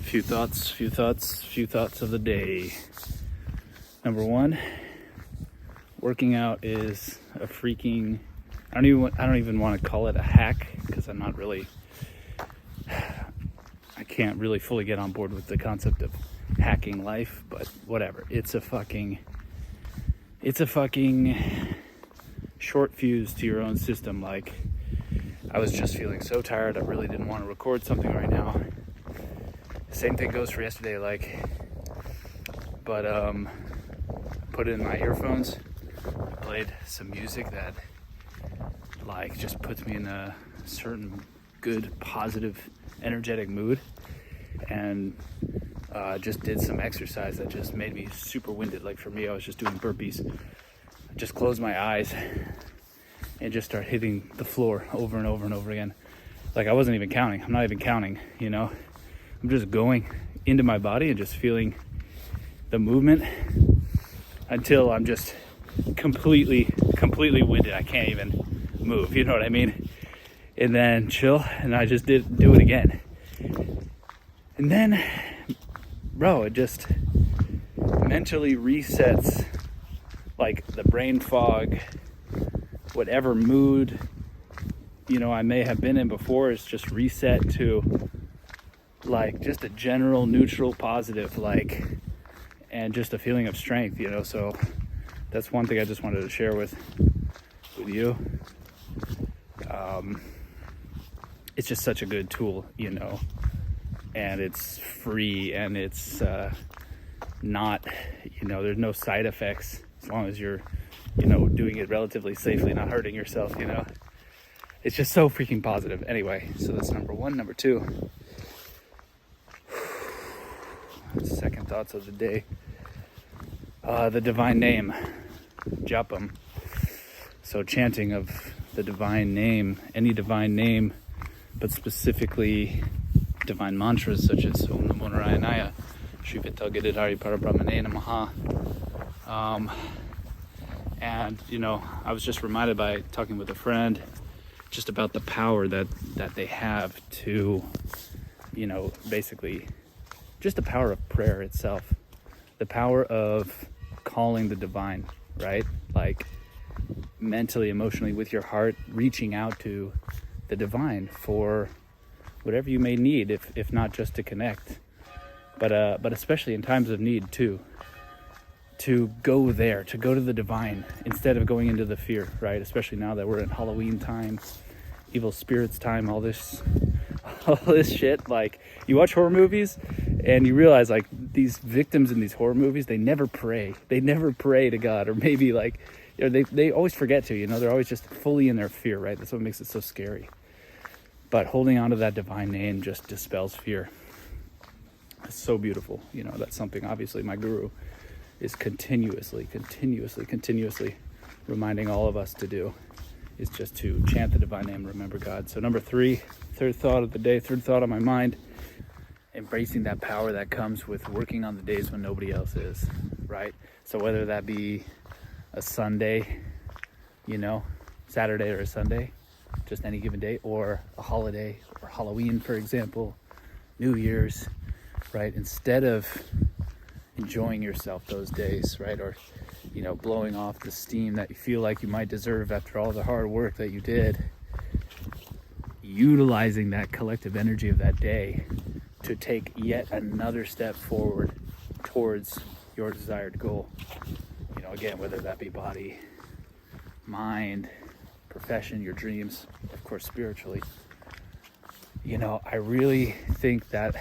Few thoughts of the day. Number one, working out is a freaking, I don't even want to call it a hack, because I can't really fully get on board with the concept of hacking life, but whatever. It's a fucking short fuse to your own system. Like, I was just feeling so tired, I really didn't want to record something right now. Same thing goes for yesterday, but I put in my earphones, played some music that just puts me in a certain good, positive, energetic mood, and just did some exercise that just made me super winded. Like, for me, I was just doing burpees. I just closed my eyes and just start hitting the floor over and over and over again. Like, I wasn't even counting. I'm not even counting, I'm just going into my body and just feeling the movement until I'm just completely winded. I can't even move, you know what I mean? And then chill, and I just do it again. And then, bro, it just mentally resets, like, the brain fog, whatever mood, I may have been in before is just reset to just a general neutral positive, and just a feeling of strength, so that's one thing I just wanted to share with you. It's just such a good tool, and it's free, and it's not, there's no side effects, as long as you're doing it relatively safely, not hurting yourself. It's just so freaking positive. Anyway, so that's number one. Number two, second thoughts of the day. The divine name, japam. So chanting of the divine name, any divine name, but specifically divine mantras such as Om Namo Narayanaya, Shri Vital Giridhari Parabrahmane Namaha. And I was just reminded by talking with a friend just about the power that they have to, basically just the power of prayer itself, the power of calling the divine, right? Like, mentally, emotionally, with your heart, reaching out to the divine for whatever you may need, if not just to connect, but especially in times of need too, to go there, to go to the divine instead of going into the fear, right? Especially now that we're in Halloween time, evil spirits time, all this shit. Like, you watch horror movies and you realize, like, these victims in these horror movies, they never pray to God, or maybe they always forget to, they're always just fully in their fear, right? That's what makes it so scary. But holding on to that divine name just dispels fear. It's so beautiful. That's something obviously my guru is continuously reminding all of us to do, is just to chant the divine name, remember God. So number three, third thought of the day, third thought on my mind, embracing that power that comes with working on the days when nobody else is, right? So whether that be a Sunday, Saturday or a Sunday, just any given day, or a holiday, or Halloween, for example, New Year's, right? Instead of enjoying yourself those days, right? Or, blowing off the steam that you feel like you might deserve after all the hard work that you did, utilizing that collective energy of that day to take yet another step forward towards your desired goal. Again, whether that be body, mind, profession, your dreams, of course, spiritually. I really think that,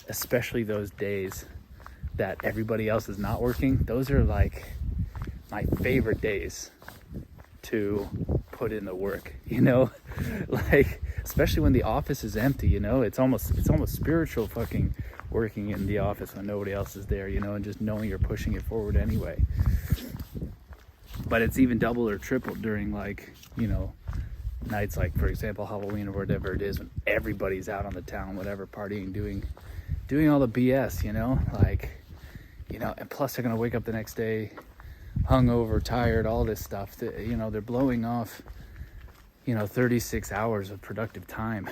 especially those days that everybody else is not working, those are like my favorite days to put in the work, especially when the office is empty, it's almost spiritual fucking working in the office when nobody else is there, and just knowing you're pushing it forward anyway. But it's even double or triple during nights like, for example, Halloween or whatever it is, when everybody's out on the town, whatever, partying, doing all the BS, and plus they're gonna wake up the next day hungover, tired, all this stuff. They're blowing off 36 hours of productive time,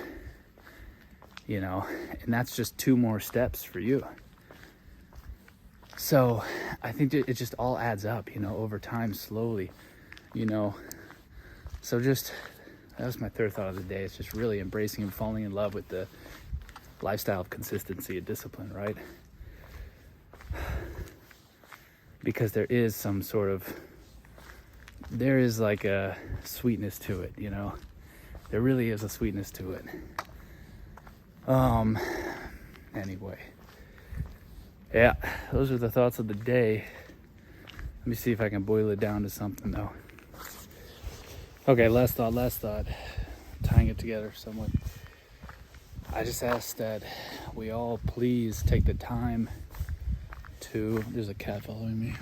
you know, and that's just 2 more steps for you. So I think it just all adds up, you know, over time, slowly, you know. So just, that was my third thought of the day. It's just really embracing and falling in love with the lifestyle of consistency and discipline, right? Because there is some sort of, there is like a sweetness to it, you know. There really is a sweetness to it. Anyway. Yeah, those are the thoughts of the day. Let me see if I can boil it down to something though. Okay, last thought. Tying it together somewhat. I just ask that we all please take the time to, there's a cat following me.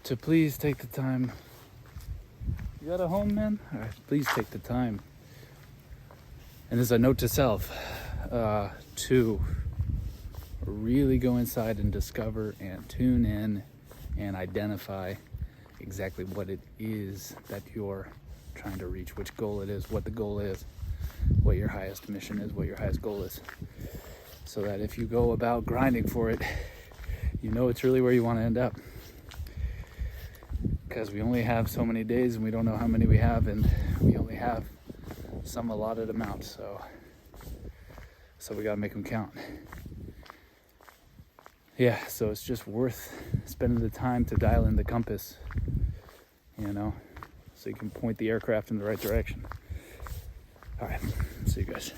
To please take the time. You got a home, man? All right, please take the time. And there's a note to self, to really go inside and discover and tune in and identify exactly what it is that you're trying to reach, which goal it is, what the goal is, what your highest mission is, what your highest goal is. So that if you go about grinding for it, you know it's really where you want to end up. Because we only have so many days and we don't know how many we have, and we only have some allotted amount, so we gotta make them count. Yeah, so it's just worth spending the time to dial in the compass, you know, so you can point the aircraft in the right direction. All right, see you guys.